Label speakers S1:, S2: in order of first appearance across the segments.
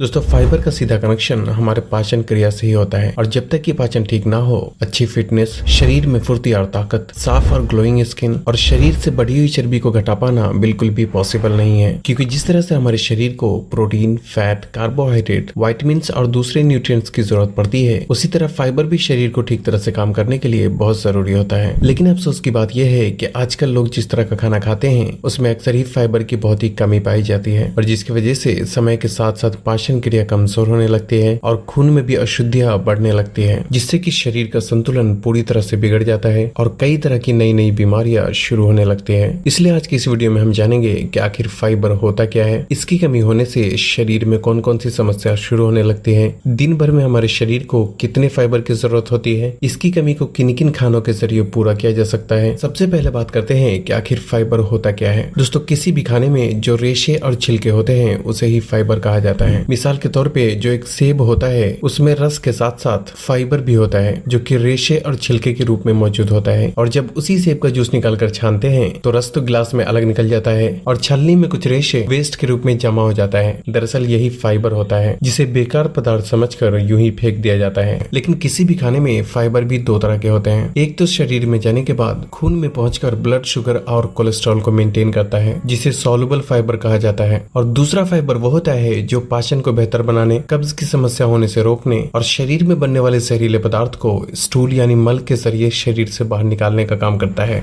S1: दोस्तों फाइबर का सीधा कनेक्शन हमारे पाचन क्रिया से ही होता है और जब तक कि पाचन ठीक ना हो अच्छी फिटनेस, शरीर में फुर्ती और ताकत, साफ और ग्लोइंग स्किन और शरीर से बढ़ी हुई चर्बी को घटा पाना बिल्कुल भी पॉसिबल नहीं है। क्योंकि जिस तरह से हमारे शरीर को प्रोटीन, फैट, कार्बोहाइड्रेट, विटामिन्स और दूसरे न्यूट्रिएंट्स की जरूरत पड़ती है, उसी तरह फाइबर भी शरीर को ठीक तरह से काम करने के लिए बहुत जरूरी होता है। लेकिन अफसोस की बात यह है कि आजकल लोग जिस तरह का खाना खाते हैं उसमें अक्सर ही फाइबर की बहुत ही कमी पाई जाती है और जिसकी वजह से समय के साथ साथ पाचन क्रिया कमजोर होने लगती है और खून में भी अशुद्धियां बढ़ने लगती है, जिससे कि शरीर का संतुलन पूरी तरह से बिगड़ जाता है और कई तरह की नई नई बीमारियां शुरू होने लगती है। इसलिए आज की इस वीडियो में हम जानेंगे कि आखिर फाइबर होता क्या है, इसकी कमी होने से शरीर में कौन कौन सी समस्या शुरू होने लगती है, दिन भर में हमारे शरीर को कितने फाइबर की जरूरत होती है, इसकी कमी को किन किन खानों के जरिए पूरा किया जा सकता है। सबसे पहले बात करते हैं कि आखिर फाइबर होता क्या है। दोस्तों किसी भी खाने में जो रेशे और छिलके होते हैं उसे ही फाइबर कहा जाता है। मिसाल के तौर पे जो एक सेब होता है उसमें रस के साथ साथ फाइबर भी होता है जो कि रेशे और छिलके के रूप में मौजूद होता है और जब उसी सेब का जूस निकालकर छानते हैं तो रस तो गिलास में अलग निकल जाता है और छलनी में कुछ रेशे वेस्ट के रूप में जमा हो जाता है। दरअसल यही फाइबर होता है जिसे बेकार पदार्थ समझकर यूं ही फेंक दिया जाता है। लेकिन किसी भी खाने में फाइबर भी दो तरह के होते हैं। एक तो शरीर में जाने के बाद खून में पहुंचकर ब्लड शुगर और कोलेस्ट्रॉल को मेंटेन करता है जिसे सॉल्युबल फाइबर कहा जाता है, और दूसरा फाइबर वो होता है जो पाचन को बेहतर बनाने, कब्ज की समस्या होने से रोकने और शरीर में बनने वाले जहरीले पदार्थ को स्टूल यानी मल के जरिए शरीर से बाहर निकालने का काम करता है।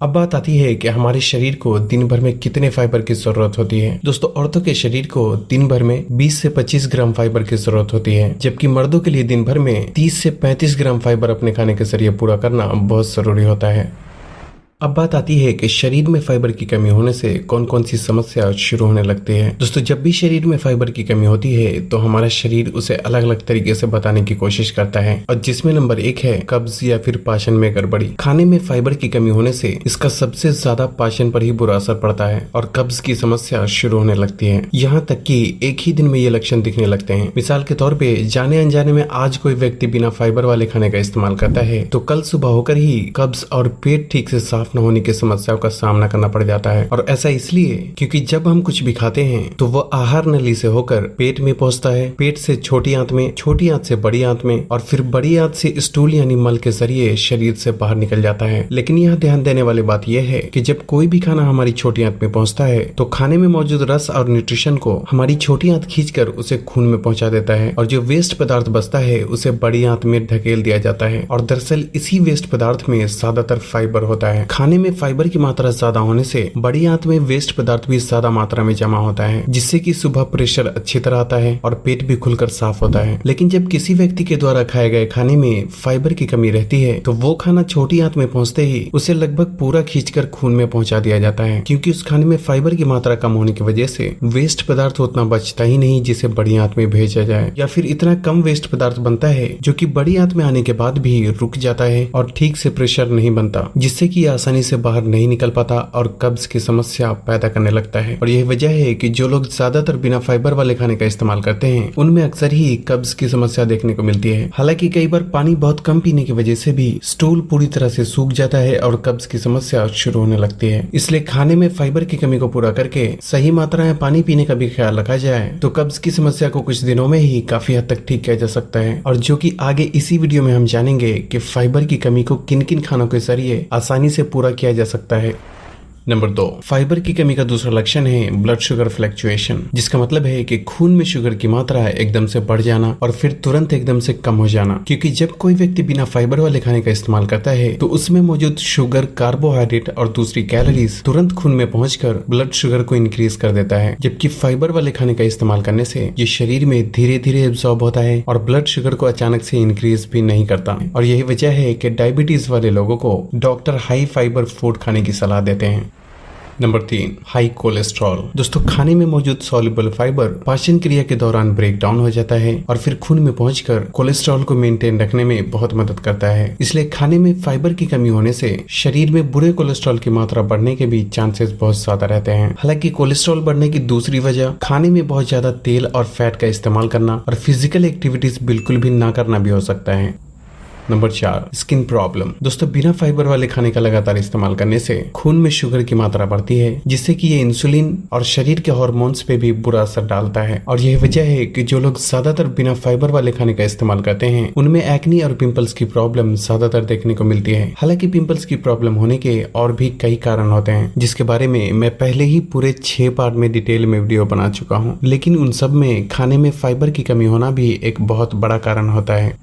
S1: अब बात आती है कि हमारे शरीर को दिन भर में कितने फाइबर की जरूरत होती है। दोस्तों औरतों के शरीर को दिन भर में 20 से 25 ग्राम फाइबर की जरूरत होती है, जबकि मर्दों के लिए दिन भर में 30 से 35 ग्राम फाइबर अपने खाने के जरिए पूरा करना बहुत जरूरी होता है। अब बात आती है कि शरीर में फाइबर की कमी होने से कौन कौन सी समस्या शुरू होने लगती है। दोस्तों जब भी शरीर में फाइबर की कमी होती है तो हमारा शरीर उसे अलग अलग तरीके से बताने की कोशिश करता है और जिसमें नंबर 1 है कब्ज या फिर पाचन में गड़बड़ी। खाने में फाइबर की कमी होने से इसका सबसे ज्यादा पाचन पर ही बुरा असर पड़ता है और कब्ज की समस्या शुरू होने लगती है। यहाँ तक कि एक ही दिन में ये लक्षण दिखने लगते हैं। मिसाल के तौर पे जाने अनजाने में आज कोई व्यक्ति बिना फाइबर वाले खाने का इस्तेमाल करता है तो कल सुबह होकर ही कब्ज और पेट ठीक से साफ न होने की समस्याओं का सामना करना पड़ जाता है। और ऐसा इसलिए क्योंकि जब हम कुछ भी खाते हैं तो वह आहार नली से होकर पेट में पहुंचता है, पेट से छोटी आंत में, छोटी आंत से बड़ी आंत में और फिर बड़ी आंत से स्टूल यानी मल के जरिए शरीर से बाहर निकल जाता है। लेकिन यहाँ ध्यान देने वाली बात यह है कि जब कोई भी खाना हमारी छोटी आंत में पहुंचता है तो खाने में मौजूद रस और न्यूट्रिशन को हमारी छोटी आंत खींचकर उसे खून में पहुंचा देता है और जो वेस्ट पदार्थ बचता है उसे बड़ी आंत में ढकेल दिया जाता है और दरअसल इसी वेस्ट पदार्थ में ज्यादातर फाइबर होता है। खाने में फाइबर की मात्रा ज्यादा होने से बड़ी आंत में वेस्ट पदार्थ भी ज्यादा मात्रा में जमा होता है जिससे कि सुबह प्रेशर अच्छी तरह आता है और पेट भी खुलकर साफ होता है। लेकिन जब किसी व्यक्ति के द्वारा खाए गए खाने में फाइबर की कमी रहती है तो वो खाना छोटी आंत में पहुंचते ही उसे लगभग पूरा खींचकर खून में पहुंचा दिया जाता है, क्योंकि उस खाने में फाइबर की मात्रा कम होने की वजह से वेस्ट पदार्थ उतना बचता ही नहीं जिसे बड़ी आंत में भेजा जाए, या फिर इतना कम वेस्ट पदार्थ बनता है जो कि बड़ी आंत में आने के बाद भी रुक जाता है और ठीक से प्रेशर नहीं बनता, जिससे कि आसानी से बाहर नहीं निकल पाता और कब्ज की समस्या पैदा करने लगता है। और यही वजह है कि जो लोग ज्यादातर बिना फाइबर वाले खाने का इस्तेमाल करते हैं उनमें अक्सर ही कब्ज की समस्या देखने को मिलती है। हालांकि कई बार पानी बहुत कम पीने की वजह से भी स्टूल पूरी तरह से सूख जाता है और कब्ज की समस्या शुरू होने लगती है। इसलिए खाने में फाइबर की कमी को पूरा करके सही मात्रा में पानी पीने का भी ख्याल रखा जाए तो कब्ज की समस्या को कुछ दिनों में ही काफी हद तक ठीक किया जा सकता है, और जो कि आगे इसी वीडियो में हम जानेंगे कि फाइबर की कमी को किन किन खानों के जरिए आसानी से पूरा किया जा सकता है। नंबर 2, फाइबर की कमी का दूसरा लक्षण है ब्लड शुगर फ्लक्चुएशन, जिसका मतलब है कि खून में शुगर की मात्रा एकदम से बढ़ जाना और फिर तुरंत एकदम से कम हो जाना। क्योंकि जब कोई व्यक्ति बिना फाइबर वाले खाने का इस्तेमाल करता है तो उसमें मौजूद शुगर, कार्बोहाइड्रेट और दूसरी कैलोरीज तुरंत खून में पहुंचकर ब्लड शुगर को इंक्रीज कर देता है, जबकि फाइबर वाले खाने का इस्तेमाल करने से ये शरीर में धीरे धीरे एब्जॉर्ब होता है और ब्लड शुगर को अचानक से इंक्रीज भी नहीं करता। और यही वजह है कि डायबिटीज वाले लोगों को डॉक्टर हाई फाइबर फूड खाने की सलाह देते हैं। Number 3, high cholesterol. दोस्तों खाने में मौजूद सॉल्युबल फाइबर पाचन क्रिया के दौरान ब्रेक डाउन हो जाता है और फिर खून में पहुंचकर कोलेस्ट्रॉल को मेंटेन रखने में बहुत मदद करता है। इसलिए खाने में फाइबर की कमी होने से शरीर में बुरे कोलेस्ट्रॉल की मात्रा बढ़ने के भी चांसेस बहुत ज्यादा रहते हैं। हालांकि कोलेस्ट्रॉल बढ़ने की दूसरी वजह खाने में बहुत ज्यादा तेल और फैट का इस्तेमाल करना और फिजिकल एक्टिविटीज बिल्कुल भी ना करना भी हो सकता है। Number 4, skin problem. दोस्तों, बिना फाइबर वाले खाने का लगातार इस्तेमाल करने से खून में शुगर की मात्रा बढ़ती है, जिससे कि ये इंसुलिन और शरीर के हार्मोन्स पे भी बुरा असर डालता है। और यही वजह है कि जो लोग ज्यादातर बिना फाइबर वाले खाने का इस्तेमाल करते हैं, उनमें एक्ने और पिंपल्स की प्रॉब्लम ज्यादातर देखने को मिलती है। हालांकि पिंपल्स की प्रॉब्लम होने के और भी कई कारण होते हैं, जिसके बारे में मैं पहले ही पूरे 6 पार्ट में डिटेल में वीडियो बना चुका हूँ, लेकिन उन सब में खाने में फाइबर की कमी होना भी एक बहुत बड़ा कारण होता है।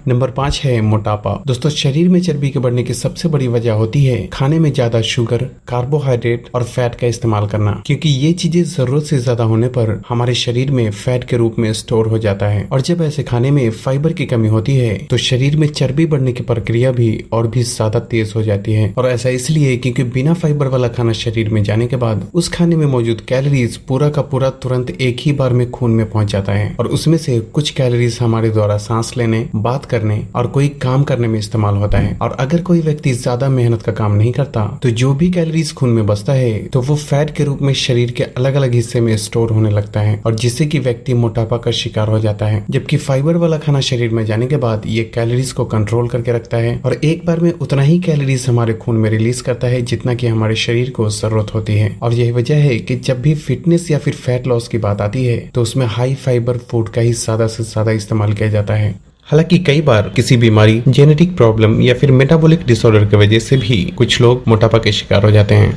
S1: नंबर 5 है मोटापा। दोस्तों, शरीर में चर्बी के बढ़ने की सबसे बड़ी वजह होती है खाने में ज्यादा शुगर, कार्बोहाइड्रेट और फैट का इस्तेमाल करना, क्योंकि ये चीजें जरूरत से ज्यादा होने पर हमारे शरीर में फैट के रूप में स्टोर हो जाता है। और जब ऐसे खाने में फाइबर की कमी होती है तो शरीर में चर्बी बढ़ने की प्रक्रिया भी और भी ज्यादा तेज हो जाती है। और ऐसा इसलिए क्योंकि बिना फाइबर वाला खाना शरीर में जाने के बाद उस खाने में मौजूद कैलोरीज पूरा का पूरा तुरंत एक ही बार में खून में पहुंच जाता है, और उसमें से कुछ कैलोरीज हमारे द्वारा सांस लेने, बात करने और कोई काम करने में इस्तेमाल होता है। और अगर कोई व्यक्ति ज्यादा मेहनत का काम नहीं करता तो जो भी कैलोरीज खून में बचता है तो वो फैट के रूप में शरीर के अलग अलग हिस्से में स्टोर होने लगता है, और जिससे कि व्यक्ति मोटापा का शिकार हो जाता है। जबकि फाइबर वाला खाना शरीर में जाने के बाद ये कैलोरीज को कंट्रोल करके रखता है और एक बार में उतना ही कैलोरीज हमारे खून में रिलीज करता है जितना कि हमारे शरीर को जरूरत होती है। और यही वजह है कि जब भी फिटनेस या फिर फैट लॉस की बात आती है तो उसमें हाई फाइबर फूड का ही ज्यादा से ज्यादा इस्तेमाल किया जाता है। हालांकि कई बार किसी बीमारी, जेनेटिक प्रॉब्लम या फिर मेटाबॉलिक डिसऑर्डर की वजह से भी कुछ लोग मोटापा के शिकार हो जाते हैं।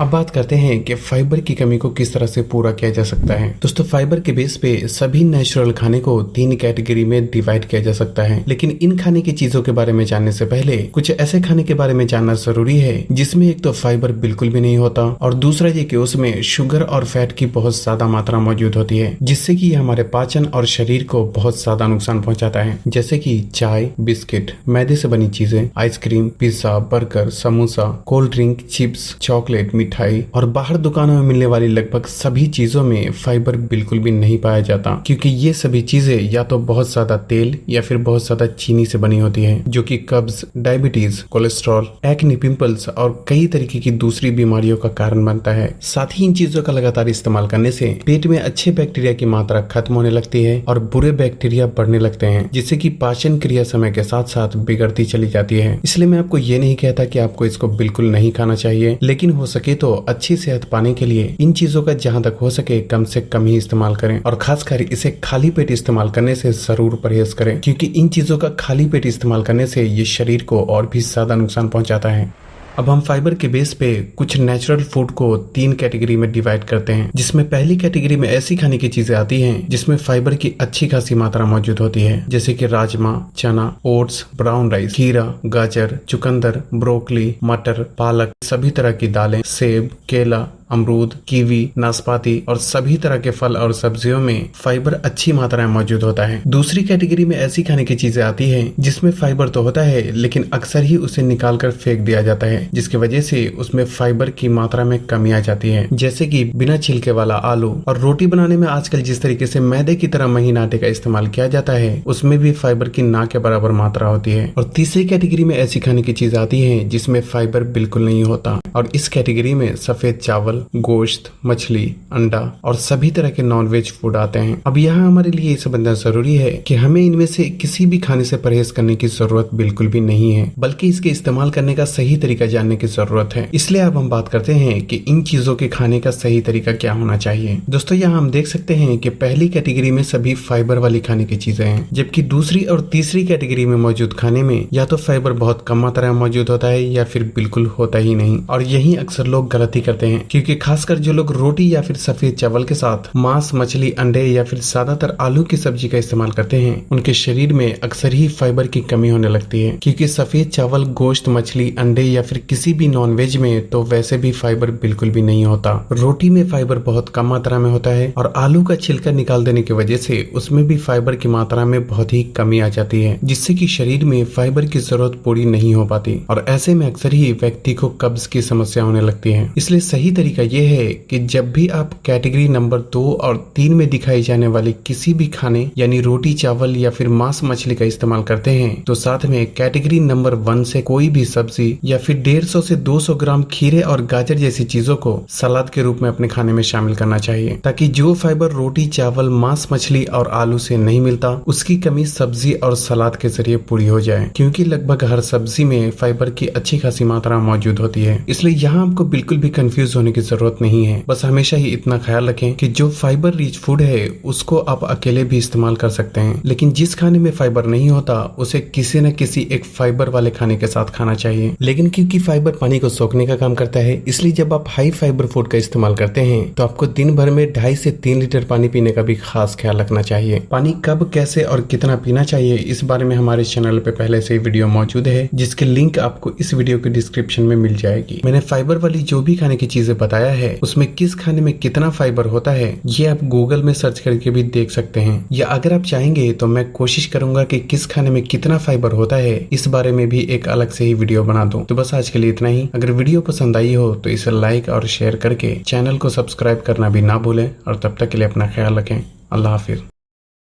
S1: अब बात करते हैं कि फाइबर की कमी को किस तरह से पूरा किया जा सकता है। दोस्तों, फाइबर के बेस पे सभी नेचुरल खाने को 3 कैटेगरी में डिवाइड किया जा सकता है, लेकिन इन खाने की चीजों के बारे में जानने से पहले कुछ ऐसे खाने के बारे में जानना जरूरी है जिसमें एक तो फाइबर बिल्कुल भी नहीं होता, और दूसरा ये कि उसमें शुगर और फैट की बहुत ज्यादा मात्रा मौजूद होती है, जिससे कि हमारे पाचन और शरीर को बहुत ज्यादा नुकसान पहुंचाता है। जैसे कि चाय, बिस्किट, मैदे से बनी चीजें, ice cream, pizza, burger, samosa, cold drink, chips, chocolate, मिठाई और बाहर दुकानों में मिलने वाली लगभग सभी चीजों में फाइबर बिल्कुल भी नहीं पाया जाता, क्योंकि ये सभी चीजें या तो बहुत ज्यादा तेल या फिर बहुत ज्यादा चीनी से बनी होती है, जो कि कब्ज, डायबिटीज, कोलेस्ट्रॉल, एक्ने, पिंपल्स और कई तरीके की दूसरी बीमारियों का कारण बनता है। साथ ही इन चीजों का लगातार इस्तेमाल करने से पेट में अच्छे बैक्टीरिया की मात्रा खत्म होने लगती है और बुरे बैक्टीरिया बढ़ने लगते हैं, जिससे कि पाचन क्रिया समय के साथ साथ बिगड़ती चली जाती है। इसलिए मैं आपको ये नहीं कहता कि आपको इसको बिल्कुल नहीं खाना चाहिए, लेकिन हो सके तो अच्छी सेहत पाने के लिए इन चीजों का जहां तक हो सके कम से कम ही इस्तेमाल करें, और खासकर इसे खाली पेट इस्तेमाल करने से जरूर परहेज करें, क्योंकि इन चीजों का खाली पेट इस्तेमाल करने से ये शरीर को और भी ज्यादा नुकसान पहुंचाता है। अब हम फाइबर के बेस पे कुछ नेचुरल फूड को 3 कैटेगरी में डिवाइड करते हैं, जिसमें पहली कैटेगरी में ऐसी खाने की चीजें आती हैं जिसमें फाइबर की अच्छी खासी मात्रा मौजूद होती है, जैसे कि राजमा, चना, ओट्स, ब्राउन राइस, खीरा, गाजर, चुकंदर, ब्रोकली, मटर, पालक, सभी तरह की दालें, सेब, केला, अमरूद, कीवी, नाशपाती और सभी तरह के फल और सब्जियों में फाइबर अच्छी मात्रा में मौजूद होता है। दूसरी कैटेगरी में ऐसी खाने की चीजें आती हैं जिसमें फाइबर तो होता है, लेकिन अक्सर ही उसे निकाल कर फेंक दिया जाता है, जिसकी वजह से उसमें फाइबर की मात्रा में कमी आ जाती है, जैसे कि बिना छिलके वाला आलू। और रोटी बनाने में आजकल जिस तरीके से मैदे की तरह महीन आटे का इस्तेमाल किया जाता है, उसमें भी फाइबर की ना के बराबर मात्रा होती है। और तीसरी कैटेगरी में ऐसी खाने की चीज आती है जिसमें फाइबर बिल्कुल नहीं होता, और इस कैटेगरी में सफेद चावल, गोश्त, मछली, अंडा और सभी तरह के नॉनवेज फूड आते हैं। अब यहाँ हमारे लिए ये समझना जरूरी है कि हमें इनमें से किसी भी खाने से परहेज करने की जरूरत बिल्कुल भी नहीं है, बल्कि इसके इस्तेमाल करने का सही तरीका जानने की जरूरत है। इसलिए अब हम बात करते हैं कि इन चीजों के खाने का सही तरीका क्या होना चाहिए। दोस्तों, यहाँ हम देख सकते हैं कि पहली कैटेगरी में सभी फाइबर वाली खाने की चीजें हैं, जबकि दूसरी और तीसरी कैटेगरी में मौजूद खाने में या तो फाइबर बहुत कम मात्रा में मौजूद होता है या फिर बिल्कुल होता ही नहीं। और यही अक्सर लोग गलती करते हैं, क्योंकि खासकर जो लोग रोटी या फिर सफेद चावल के साथ मांस, मछली, अंडे या फिर ज्यादातर आलू की सब्जी का इस्तेमाल करते हैं, उनके शरीर में अक्सर ही फाइबर की कमी होने लगती है, क्योंकि सफेद चावल, गोश्त, मछली, अंडे या फिर किसी भी नॉनवेज में तो वैसे भी फाइबर बिल्कुल भी नहीं होता। रोटी में फाइबर बहुत कम मात्रा में होता है और आलू का छिलका निकाल देने की वजह से उसमें भी फाइबर की मात्रा में बहुत ही कमी आ जाती है, जिससे कि शरीर में फाइबर की जरूरत पूरी नहीं हो पाती, और ऐसे में अक्सर ही व्यक्ति को कब्ज की समस्या होने लगती है। इसलिए सही तरीका तरीका ये है कि जब भी आप कैटेगरी नंबर 2 और 3 में दिखाई जाने वाले किसी भी खाने यानी रोटी, चावल या फिर मांस मछली का इस्तेमाल करते हैं तो साथ में कैटेगरी नंबर 1 से कोई भी सब्जी या फिर 150 से 200 ग्राम खीरे और गाजर जैसी चीजों को सलाद के रूप में अपने खाने में शामिल करना चाहिए, ताकि जो फाइबर रोटी, चावल, मांस मछली और आलू से नहीं मिलता उसकी कमी सब्जी और सलाद के जरिए पूरी हो जाए, क्योंकि लगभग हर सब्जी में फाइबर की अच्छी खासी मात्रा मौजूद होती है। इसलिए यहाँ आपको बिल्कुल भी कंफ्यूज होने की जरूरत नहीं है। बस हमेशा ही इतना ख्याल रखें कि जो फाइबर रिच फूड है उसको आप अकेले भी इस्तेमाल कर सकते हैं, लेकिन जिस खाने में फाइबर नहीं होता उसे किसी न किसी एक फाइबर वाले खाने के साथ खाना चाहिए। लेकिन क्योंकि फाइबर पानी को सोखने का काम करता है, इसलिए जब आप हाई फाइबर फूड का इस्तेमाल करते हैं तो आपको दिन भर में 2.5 से 3 लीटर पानी पीने का भी खास ख्याल रखना चाहिए। पानी कब, कैसे और कितना पीना चाहिए इस बारे में हमारे चैनल पे पहले से ही वीडियो मौजूद है, जिसके लिंक आपको इस वीडियो के डिस्क्रिप्शन में मिल जाएगी। मैंने फाइबर वाली जो भी खाने की चीजें बताया है उसमें किस खाने में कितना फाइबर होता है ये आप गूगल में सर्च करके भी देख सकते हैं, या अगर आप चाहेंगे तो मैं कोशिश करूंगा कि किस खाने में कितना फाइबर होता है इस बारे में भी एक अलग से ही वीडियो बना दूं। तो बस आज के लिए इतना ही। अगर वीडियो पसंद आई हो तो इसे लाइक और शेयर करके चैनल को सब्सक्राइब करना भी ना भूलें, और तब तक के लिए अपना ख्याल रखें। अल्लाह हाफिज।